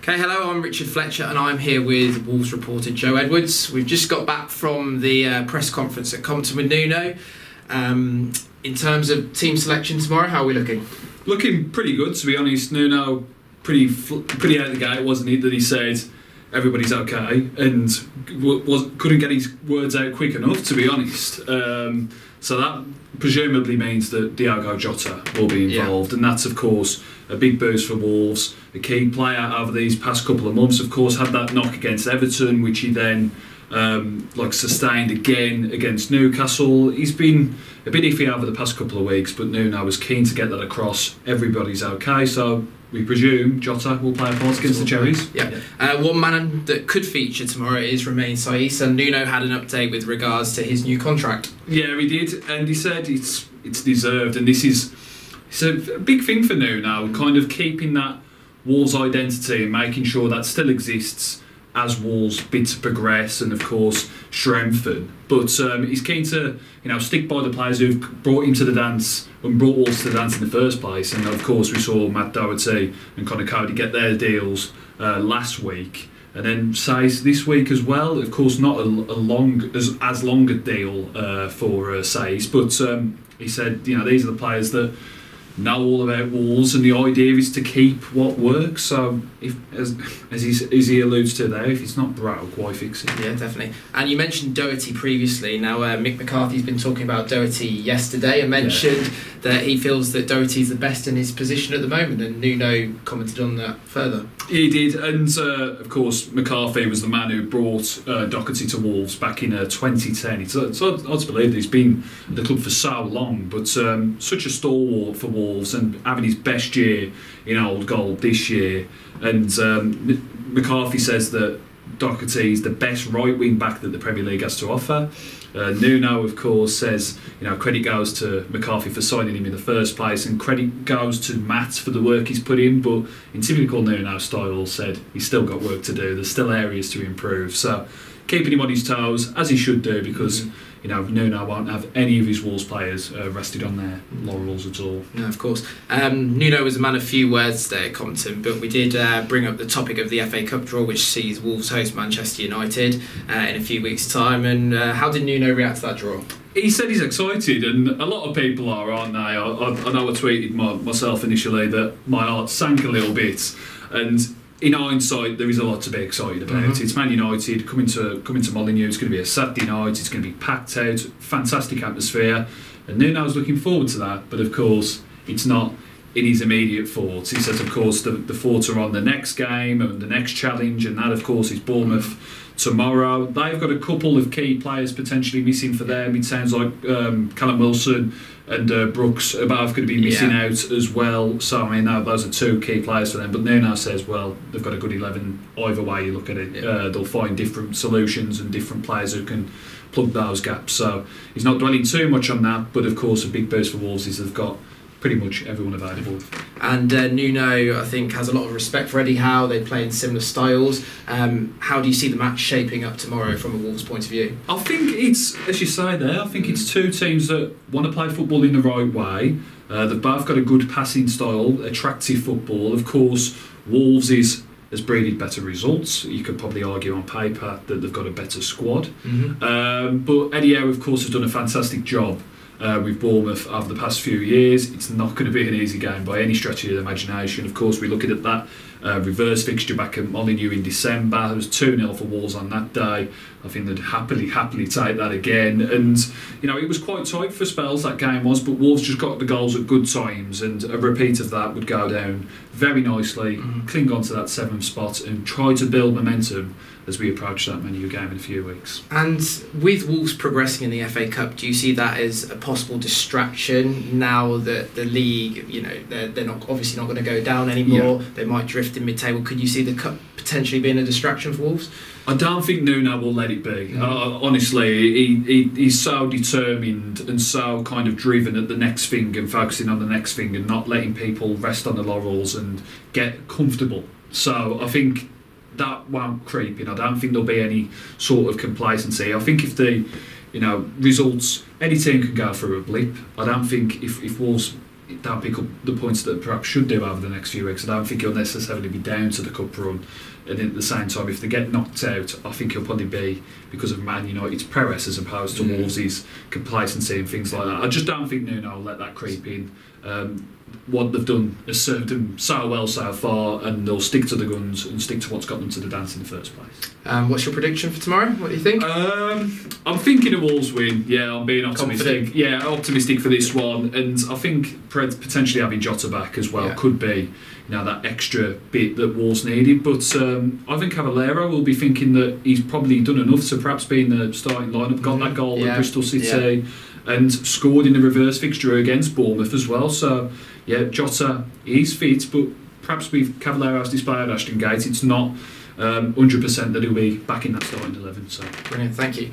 Okay, hello, I'm Richard Fletcher and I'm here with Wolves reporter Joe Edwards. We've just got back from the press conference at Compton with Nuno. In terms of team selection tomorrow, how are we looking? Looking pretty good, to be honest. Nuno, pretty out of the gate, wasn't he, that he said everybody's okay and couldn't get his words out quick enough, to be honest. So that presumably means that Diogo Jota will be involved, and that's of course a big boost for Wolves. A key player over these past couple of months, of course, had that knock against Everton, which he then sustained again against Newcastle. He's been a bit iffy over the past couple of weeks, but Nuno was keen to get that across. Everybody's okay, so we presume Jota will play a part against the Cherries. Yeah. One man that could feature tomorrow is Romain Saiss, and Nuno had an update with regards to his new contract. Yeah, he did, and he said it's deserved, and it's a big thing for Nuno, kind of keeping that Wolves identity and making sure that still exists as Wolves bid to progress and of course strengthen. But he's keen to stick by the players who've brought him to the dance and brought Wolves to the dance in the first place. And of course we saw Matt Doherty and Conor Cody get their deals last week, and then Saiss this week as well. Of course not as long a deal for Saiss, but he said these are the players that know all about Wolves, and the idea is to keep what works. So, as he alludes to there, if it's not broke, why fix it? Yeah, definitely. And you mentioned Doherty previously. Now, Mick McCarthy's been talking about Doherty yesterday and mentioned that he feels that Doherty's the best in his position at the moment, and Nuno commented on that further. He did, and of course McCarthy was the man who brought Doherty to Wolves back in 2010. It's hard to believe he's been at the club for so long, but such a stalwart for Wolves and having his best year in Old Gold this year. And McCarthy says that Doherty is the best right wing back that the Premier League has to offer. Nuno, of course, says credit goes to McCarthy for signing him in the first place, and credit goes to Matt for the work he's put in. But in typical Nuno style, said he's still got work to do. There's still areas to improve. So keeping him on his toes, as he should do, because Nuno won't have any of his Wolves players rested on their laurels at all. No, of course. Nuno was a man of few words there at Compton, but we did bring up the topic of the FA Cup draw, which sees Wolves host Manchester United in a few weeks' time. And how did Nuno react to that draw? He said he's excited, and a lot of people are, aren't they? I know I tweeted myself initially that my heart sank a little bit, and in hindsight, there is a lot to be excited about. It's Man United coming to Molineux. It's going to be a Saturday night. It's going to be packed out, fantastic atmosphere, and Nuno's looking forward to that. But of course, it's not in his immediate thoughts. He says, of course, the thoughts are on the next game and the next challenge, and that, of course, is Bournemouth tomorrow. They've got a couple of key players potentially missing for them. It sounds like Callum Wilson and Brooks are both going to be missing out as well. So I mean, those are two key players for them. But Nuno says, well, they've got a good 11 either way you look at it. They'll find different solutions and different players who can plug those gaps. So he's not dwelling too much on that. But of course, a big boost for Wolves is they've got pretty much everyone available. And Nuno, I think, has a lot of respect for Eddie Howe. They play in similar styles. How do you see the match shaping up tomorrow from a Wolves point of view? I think it's, as you say there, I think it's two teams that want to play football in the right way. They've both got a good passing style, attractive football. Of course, Wolves has breeded better results. You could probably argue on paper that they've got a better squad. But Eddie Howe, of course, has done a fantastic job with Bournemouth over the past few years. It's not going to be an easy game by any stretch of the imagination. Of course, we're looking at that reverse fixture back at Molineux in December. It was 2-0 for Wolves on that day. I think they'd happily take that again. And it was quite tight for spells, that game was, but Wolves just got the goals at good times, and a repeat of that would go down very nicely, cling on to that 7th spot and try to build momentum as we approach that Man U game in a few weeks. And with Wolves progressing in the FA Cup, do you see that as a possible distraction now that the league, they're not obviously not going to go down anymore? They might drift in mid-table. Could you see the cup potentially being a distraction for Wolves? I don't think Nuno will let it be. Honestly, he's so determined and so kind of driven at the next thing and focusing on the next thing and not letting people rest on the laurels and get comfortable. So I think that won't creep in. I don't think there'll be any sort of complacency. I think if the results, any team can go through a blip. I don't think if Wolves they'll pick up the points that perhaps should do over the next few weeks. I don't think he'll necessarily be down to the cup run. And at the same time, if they get knocked out, I think he'll probably be because of Man United's prowess as opposed to Wolves' complacency and things like that. I just don't think Nuno will let that creep in. What they've done has served them so well so far, and they'll stick to the guns and stick to what's got them to the dance in the first place. What's your prediction for tomorrow? What do you think? I'm thinking a Wolves win. Yeah, I'm being optimistic. Confident. Yeah, optimistic for this one, and I think potentially having Jota back as well could be, that extra bit that Wolves needed. But I think Cavallero will be thinking that he's probably done enough to perhaps be in the starting lineup. Got that goal at Bristol City, and scored in the reverse fixture against Bournemouth as well. So Jota is fit, but perhaps with Cavallero's display at Ashton Gate, it's not 100% that he'll be back in that starting 11. So brilliant, thank you.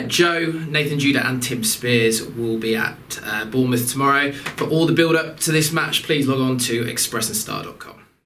Joe, Nathan Judah and Tim Spears will be at Bournemouth tomorrow. For all the build up to this match, please log on to expressandstar.com.